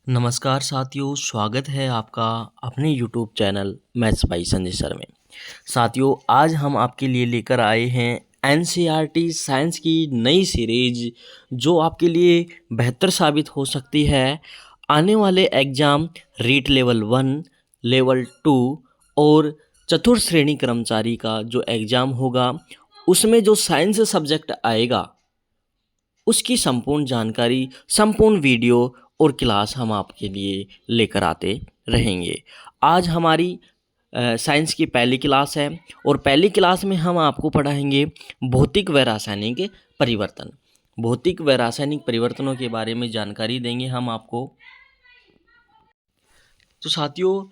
नमस्कार साथियों, स्वागत है आपका अपने YouTube channel maths by Sanjay sir में। साथियों, आज हम आपके लिए लेकर आए हैं एनसीईआरटी साइंस की नई सीरीज जो आपके लिए बेहतर साबित हो सकती है। आने वाले एग्ज़ाम रीट लेवल 1, लेवल 2 और चतुर्थ श्रेणी कर्मचारी का जो एग्ज़ाम होगा उसमें जो साइंस सब्जेक्ट आएगा उसकी संपूर्ण जानकारी, संपूर्ण वीडियो और क्लास हम आपके लिए लेकर आते रहेंगे। आज हमारी साइंस की पहली क्लास है और पहली क्लास में हम आपको पढ़ाएंगे भौतिक व रासायनिक परिवर्तन। भौतिक व रासायनिक परिवर्तनों के बारे में जानकारी देंगे हम आपको। तो साथियों,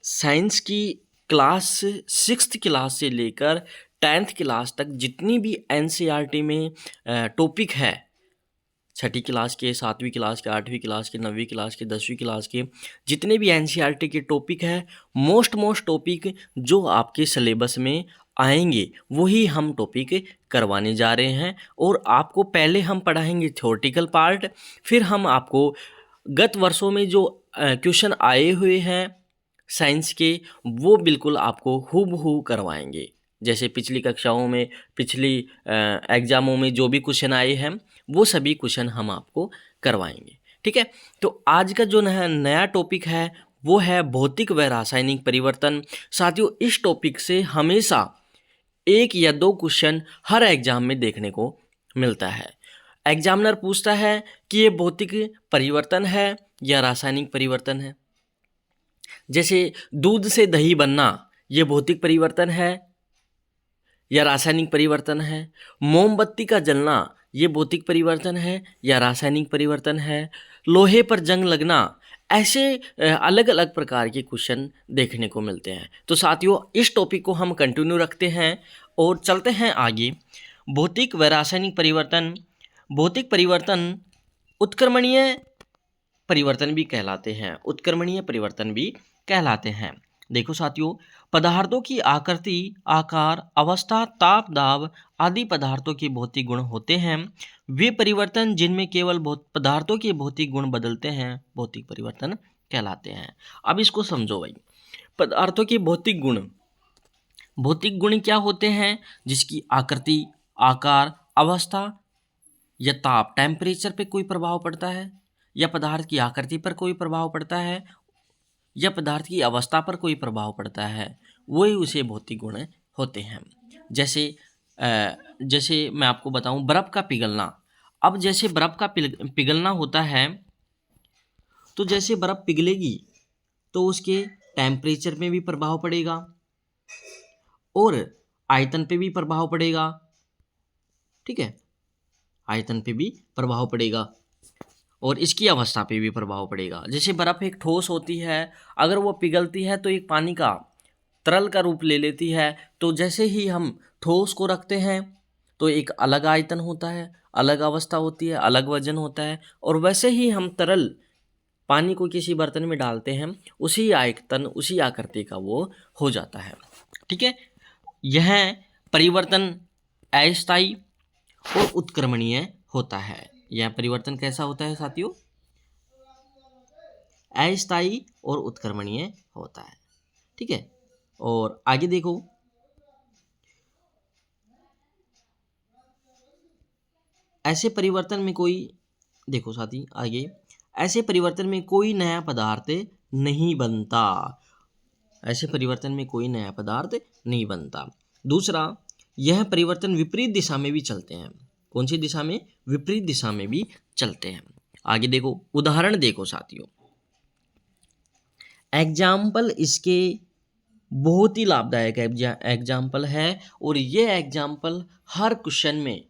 साइंस की क्लास 6th क्लास से लेकर 10th क्लास तक जितनी भी एनसीईआरटी में टॉपिक है, 6ठी क्लास के, 7वीं क्लास के, 8वीं क्लास के, 9वीं क्लास के, 10वीं क्लास के जितने भी एनसीईआरटी के टॉपिक है, मोस्ट टॉपिक जो आपके सिलेबस में आएंगे वही हम टॉपिक करवाने जा रहे हैं। और आपको पहले हम पढ़ाएंगे थ्योरेटिकल पार्ट, फिर हम आपको गत वर्षों में जो क्वेश्चन आए हुए हैं साइंस के वो बिल्कुल आपको हूबहू करवाएंगे। जैसे पिछली कक्षाओं में, पिछली एग्ज़ामों में जो भी क्वेश्चन आए हैं वो सभी क्वेश्चन हम आपको करवाएंगे। ठीक है, तो आज का जो नया टॉपिक है वो है भौतिक व रासायनिक परिवर्तन। साथियों, इस टॉपिक से हमेशा 1 या 2 क्वेश्चन हर एग्ज़ाम में देखने को मिलता है। एग्जामिनर पूछता है कि ये भौतिक परिवर्तन है या रासायनिक परिवर्तन है। जैसे दूध से दही बनना, ये भौतिक परिवर्तन है या रासायनिक परिवर्तन है। मोमबत्ती का जलना, ये भौतिक परिवर्तन है या रासायनिक परिवर्तन है। लोहे पर जंग लगना, ऐसे अलग अलग प्रकार के क्वेश्चन देखने को मिलते हैं। तो साथियों, इस टॉपिक को हम कंटिन्यू रखते हैं और चलते हैं आगे। भौतिक व रासायनिक परिवर्तन। भौतिक परिवर्तन उत्क्रमणीय परिवर्तन भी कहलाते हैं, उत्क्रमणीय परिवर्तन भी कहलाते हैं। देखो साथियों, पदार्थों की आकृति, आकार, अवस्था, ताप, दाब आदि पदार्थों के भौतिक गुण होते हैं। वे परिवर्तन जिनमें केवल पदार्थों के भौतिक गुण बदलते हैं भौतिक परिवर्तन कहलाते हैं। अब इसको समझो भाई। पदार्थों के भौतिक गुण, भौतिक गुण क्या होते हैं? जिसकी आकृति, आकार, अवस्था या ताप, टेम्परेचर पे कोई प्रभाव पड़ता है, या पदार्थ की आकृति पर कोई प्रभाव पड़ता है, या पदार्थ की अवस्था पर कोई प्रभाव पड़ता है, वही उसे भौतिक गुण होते हैं। जैसे मैं आपको बताऊं, बर्फ़ का पिघलना। अब जैसे बर्फ़ का पिघलना होता है, तो जैसे बर्फ़ पिघलेगी तो उसके टेम्परेचर में भी प्रभाव पड़ेगा और आयतन पे भी प्रभाव पड़ेगा। ठीक है, आयतन पे भी प्रभाव पड़ेगा और इसकी अवस्था पे भी प्रभाव पड़ेगा। जैसे बर्फ़ एक ठोस होती है, अगर वो पिघलती है तो एक पानी का तरल का रूप ले लेती है। तो जैसे ही हम ठोस को रखते हैं तो एक अलग आयतन होता है, अलग अवस्था होती है, अलग वजन होता है। और वैसे ही हम तरल पानी को किसी बर्तन में डालते हैं, उसी आयतन, उसी आकृति का वो हो जाता है। ठीक है, यह परिवर्तन अस्थायी और उत्क्रमणीय होता है। यह परिवर्तन कैसा होता है साथियों? अस्थायी और उत्क्रमणीय होता है। ठीक है, और आगे देखो, ऐसे परिवर्तन में कोई, देखो साथी आगे, ऐसे परिवर्तन में कोई नया पदार्थ नहीं बनता। ऐसे परिवर्तन में कोई नया पदार्थ नहीं बनता। दूसरा, यह परिवर्तन विपरीत दिशा में भी चलते हैं। कौन सी दिशा में? विपरीत दिशा में भी चलते हैं। आगे देखो, उदाहरण देखो साथियों। एग्जाम्पल इसके बहुत ही लाभदायक एग्जाम्पल है और ये एग्जाम्पल हर क्वेश्चन में,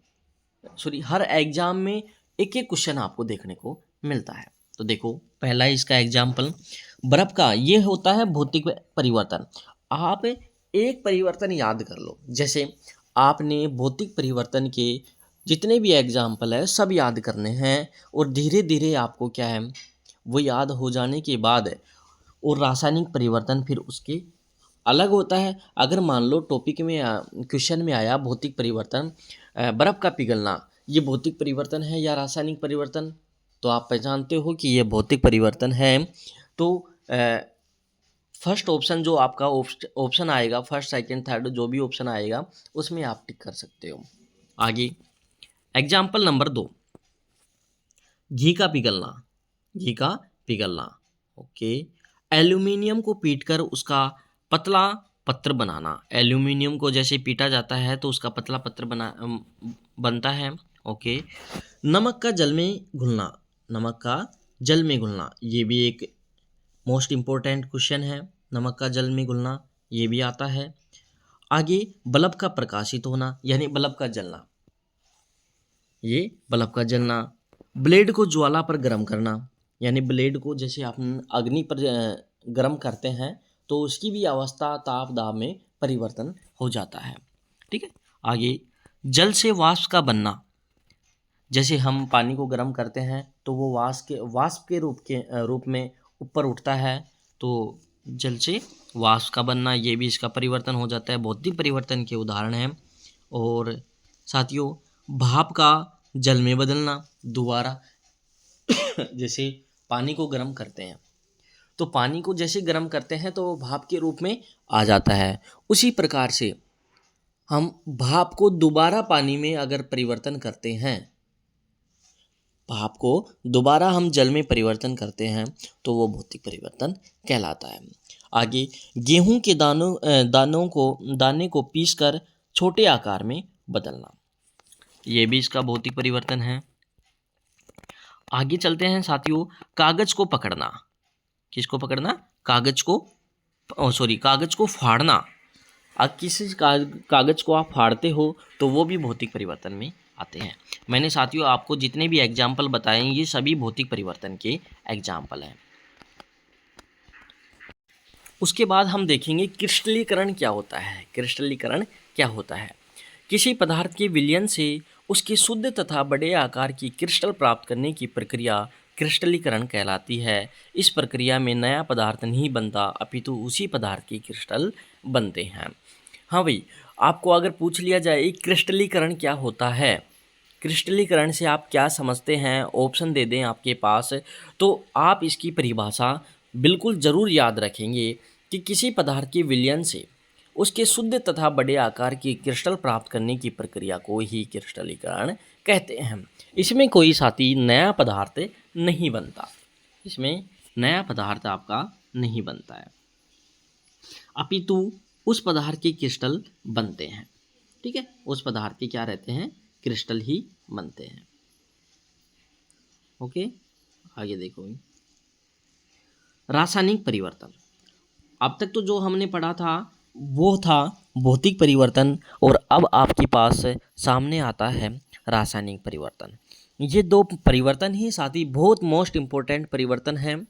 हर एग्जाम में एक एक क्वेश्चन आपको देखने को मिलता है। तो देखो, पहला इसका एग्जाम्पल बर्फ का, ये होता है भौतिक परिवर्तन। आप एक परिवर्तन याद कर लो। जैसे आपने भौतिक परिवर्तन के जितने भी एग्जाम्पल है सब याद करने हैं और धीरे धीरे आपको क्या है वो याद हो जाने के बाद, और रासायनिक परिवर्तन फिर उसके अलग होता है। अगर मान लो टॉपिक में क्वेश्चन में आया भौतिक परिवर्तन, बर्फ़ का पिघलना, ये भौतिक परिवर्तन है या रासायनिक परिवर्तन? तो आप पहचानते हो कि ये भौतिक परिवर्तन है। तो फर्स्ट ऑप्शन जो आपका ऑप्शन आएगा, फर्स्ट सेकंड थर्ड जो भी ऑप्शन आएगा उसमें आप टिक कर सकते हो। आगे एग्जाम्पल नंबर 2, घी का पिघलना। घी का पिघलना, ओके। एल्यूमिनियम को पीटकर उसका पतला पत्र बनाना। एल्यूमिनियम को जैसे पीटा जाता है तो उसका पतला पत्र बनता है, ओके। नमक का जल में घुलना। नमक का जल में घुलना, ये भी एक मोस्ट इम्पोर्टेंट क्वेश्चन है। नमक का जल में घुलना ये भी आता है। आगे बल्ब का प्रकाशित होना यानी बल्ब का जलना, ये बल्ब का जलना। ब्लेड को ज्वाला पर गर्म करना, यानी ब्लेड को जैसे आप अग्नि पर गर्म करते हैं तो उसकी भी अवस्था ताप दाब में परिवर्तन हो जाता है, ठीक है। आगे जल से वाष्प का बनना, जैसे हम पानी को गर्म करते हैं तो वो वाष्प के रूप में ऊपर उठता है, तो जल से वाष्प का बनना ये भी इसका परिवर्तन हो जाता है, भौतिक परिवर्तन के उदाहरण हैं। और साथियों भाप का जल में बदलना दोबारा जैसे पानी को गर्म करते हैं तो पानी को जैसे गर्म करते हैं तो वो भाप के रूप में आ जाता है, उसी प्रकार से हम भाप को दोबारा पानी में अगर परिवर्तन करते हैं, भाप को दोबारा हम जल में परिवर्तन करते हैं तो वो भौतिक परिवर्तन कहलाता है। आगे गेहूं के दाने को पीसकर छोटे आकार में बदलना, ये भी इसका भौतिक परिवर्तन है। आगे चलते हैं साथियों, कागज को पकड़ना। किसको पकड़ना? कागज को फाड़ना। अब किसी कागज को आप फाड़ते हो तो वो भी भौतिक परिवर्तन में आते हैं। मैंने साथियों आपको जितने भी एग्जाम्पल बताए ये सभी भौतिक परिवर्तन के एग्जाम्पल हैं। उसके बाद हम देखेंगे क्रिस्टलीकरण क्या होता है। क्रिस्टलीकरण क्या होता है? किसी पदार्थ के विलयन से उसके शुद्ध तथा बड़े आकार की क्रिस्टल प्राप्त करने की प्रक्रिया क्रिस्टलीकरण कहलाती है। इस प्रक्रिया में नया पदार्थ नहीं बनता अपितु उसी पदार्थ की क्रिस्टल बनते हैं। हाँ भाई, आपको अगर पूछ लिया जाए क्रिस्टलीकरण क्या होता है, क्रिस्टलीकरण से आप क्या समझते हैं, ऑप्शन दे दें आपके पास, तो आप इसकी परिभाषा बिल्कुल ज़रूर याद रखेंगे कि किसी पदार्थ के विलयन से उसके शुद्ध तथा बड़े आकार की क्रिस्टल प्राप्त करने की प्रक्रिया को ही क्रिस्टलीकरण कहते हैं। इसमें कोई साथी नया पदार्थ नहीं बनता, इसमें नया पदार्थ आपका नहीं बनता है अपितु उस पदार्थ के क्रिस्टल बनते हैं, ठीक है। उस पदार्थ के क्या रहते हैं? क्रिस्टल ही बनते हैं, ओके। आगे देखो, रासायनिक परिवर्तन। अब तक तो जो हमने पढ़ा था वो था भौतिक परिवर्तन और अब आपके पास सामने आता है रासायनिक परिवर्तन। ये दो परिवर्तन ही साथ ही बहुत मोस्ट इम्पोर्टेंट परिवर्तन है,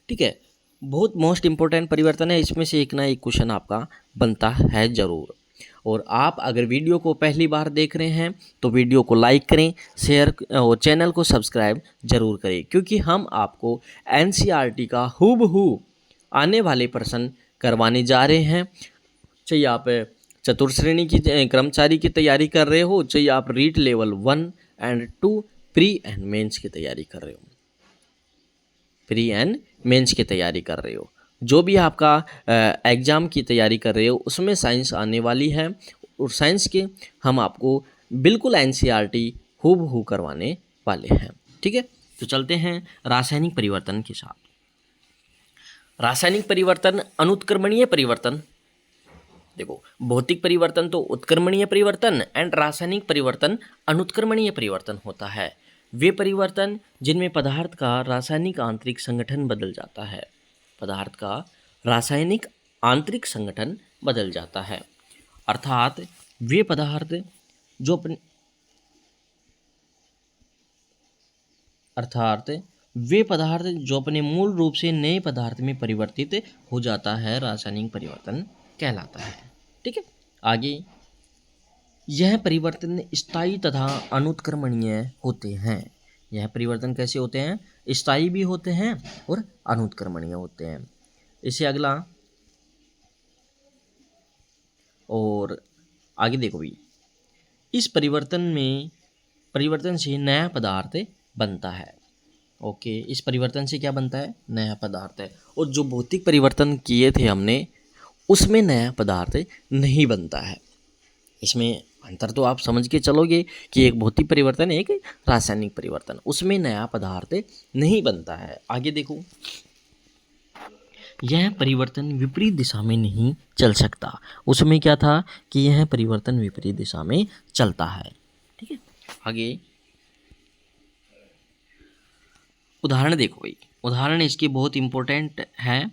ठीक है। बहुत मोस्ट इम्पोर्टेंट परिवर्तन है, इसमें से एक ना एक क्वेश्चन आपका बनता है ज़रूर। और आप अगर वीडियो को पहली बार देख रहे हैं तो वीडियो को लाइक करें, शेयर और चैनल को सब्सक्राइब जरूर करें, क्योंकि हम आपको एनसीईआरटी का हूबहू आने वाले प्रश्न करवाने जा रहे हैं। चाहिए आप चतुर्थ श्रेणी की कर्मचारी की तैयारी कर रहे हो, चाहिए आप REET level 1 and 2 pre and mains की तैयारी कर रहे हो, प्री एंड मेंस की तैयारी कर रहे हो, जो भी आपका एग्ज़ाम की तैयारी कर रहे हो उसमें साइंस आने वाली है और साइंस के हम आपको बिल्कुल एनसीईआरटी हूबहू करवाने वाले हैं, ठीक है। तो चलते हैं रासायनिक परिवर्तन के साथ। रासायनिक परिवर्तन, अनुत्क्रमणीय परिवर्तन। देखो, भौतिक परिवर्तन तो उत्क्रमणीय परिवर्तन एंड रासायनिक परिवर्तन अनुत्क्रमणीय परिवर्तन होता है। वे परिवर्तन जिनमें पदार्थ का रासायनिक आंतरिक संगठन बदल जाता है, पदार्थ का रासायनिक आंतरिक संगठन बदल जाता है, अर्थात वे पदार्थ जो अपने मूल रूप से नए पदार्थ में परिवर्तित हो जाता है रासायनिक परिवर्तन कहलाता है, ठीक है। आगे, यह परिवर्तन स्थायी तथा अनुत्क्रमणीय होते हैं। यह परिवर्तन कैसे होते हैं? स्थायी भी होते हैं और अनुत्क्रमणीय होते हैं। इसे अगला और आगे देखो भी, इस परिवर्तन से नया पदार्थ बनता है, ओके, इस परिवर्तन से क्या बनता है? नया पदार्थ है। और जो भौतिक परिवर्तन किए थे हमने, उसमें नया पदार्थ नहीं बनता है। इसमें अंतर तो आप समझ के चलोगे कि एक भौतिक परिवर्तन, एक रासायनिक परिवर्तन, उसमें नया पदार्थ नहीं बनता है। आगे देखो, यह परिवर्तन विपरीत दिशा में नहीं चल सकता। उसमें क्या था कि यह परिवर्तन विपरीत दिशा में चलता है। ठीक है, आगे उदाहरण देखो भाई, उदाहरण इसके बहुत इंपॉर्टेंट है।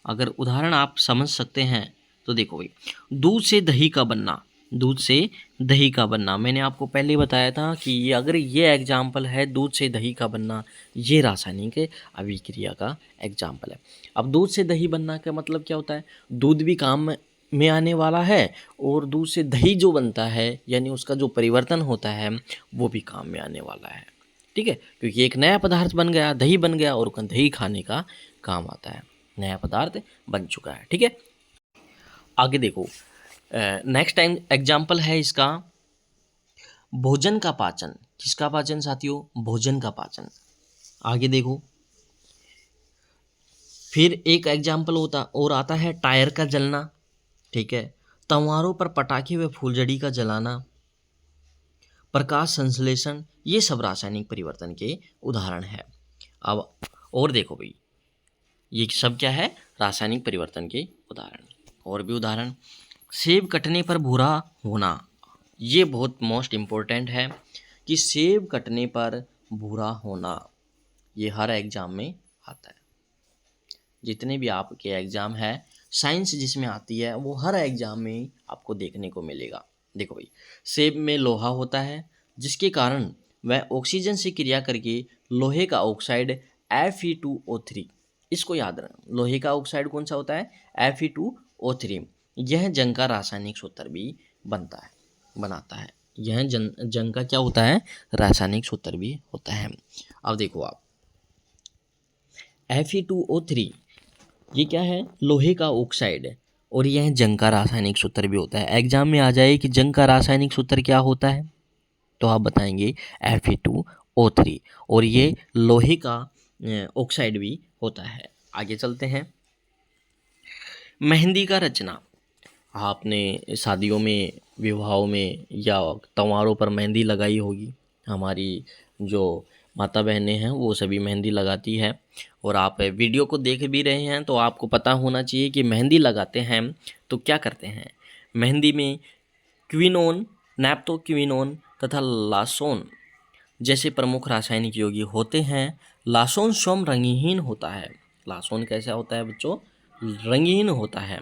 अगर उदाहरण आप समझ सकते हैं तो देखो भाई, दूध से दही का बनना, दूध से दही का बनना, मैंने आपको पहले बताया था कि अगर ये एग्जाम्पल है दूध से दही का बनना, ये रासायनिक अभिक्रिया का एग्जाम्पल है। अब दूध से दही बनना का मतलब क्या होता है? दूध भी काम में आने वाला है और दूध से दही जो बनता है यानी उसका जो परिवर्तन होता है वो भी काम में आने वाला है। ठीक है, क्योंकि एक नया पदार्थ बन गया, दही बन गया, और दही खाने का काम आता है, नया पदार्थ बन चुका है। ठीक है, आगे देखो, नेक्स्ट टाइम एग्जाम्पल है इसका भोजन का पाचन। किसका पाचन साथियों? भोजन का पाचन। आगे देखो, फिर एक एग्जाम्पल होता और आता है टायर का जलना। ठीक है, त्योहारों पर पटाखे व फूलझड़ी का जलाना, प्रकाश संश्लेषण, ये सब रासायनिक परिवर्तन के उदाहरण है। अब और देखो भाई, ये सब क्या है? रासायनिक परिवर्तन के उदाहरण। और भी उदाहरण, सेब कटने पर भूरा होना, ये बहुत मोस्ट इम्पोर्टेंट है कि सेब कटने पर भूरा होना, ये हर एग्जाम में आता है। जितने भी आपके एग्ज़ाम है साइंस जिसमें आती है वो हर एग्ज़ाम में आपको देखने को मिलेगा। देखो भाई, सेब में लोहा होता है जिसके कारण वह ऑक्सीजन से क्रिया करके लोहे का ऑक्साइड Fe2O3, इसको याद रखना, लोहे का ऑक्साइड कौन सा होता है? Fe2O3। यह जंग का रासायनिक सूत्र भी बनाता है। यह जंग का क्या होता है? रासायनिक सूत्र भी होता है। अब देखो आप, Fe2O3 ये क्या है? लोहे का ऑक्साइड है, और यह जंग का रासायनिक सूत्र भी होता है। एग्जाम में आ जाए कि जंग का रासायनिक सूत्र क्या होता है, तो आप बताएंगे Fe2O3, और ये लोहे का ऑक्साइड भी होता है। आगे चलते हैं, मेहंदी का रचना। आपने शादियों में, विवाहों में या त्योहारों पर मेहंदी लगाई होगी। हमारी जो माता बहनें हैं वो सभी मेहंदी लगाती है, और आप वीडियो को देख भी रहे हैं तो आपको पता होना चाहिए कि मेहंदी लगाते हैं तो क्या करते हैं। मेहंदी में क्विनोन, नैप्थोक्विनोन तथा लासोन जैसे प्रमुख रासायनिक यौगिक होते हैं। लासोन स्वयं रंगहीन होता है। लासोन कैसा होता है बच्चों? रंगहीन होता है।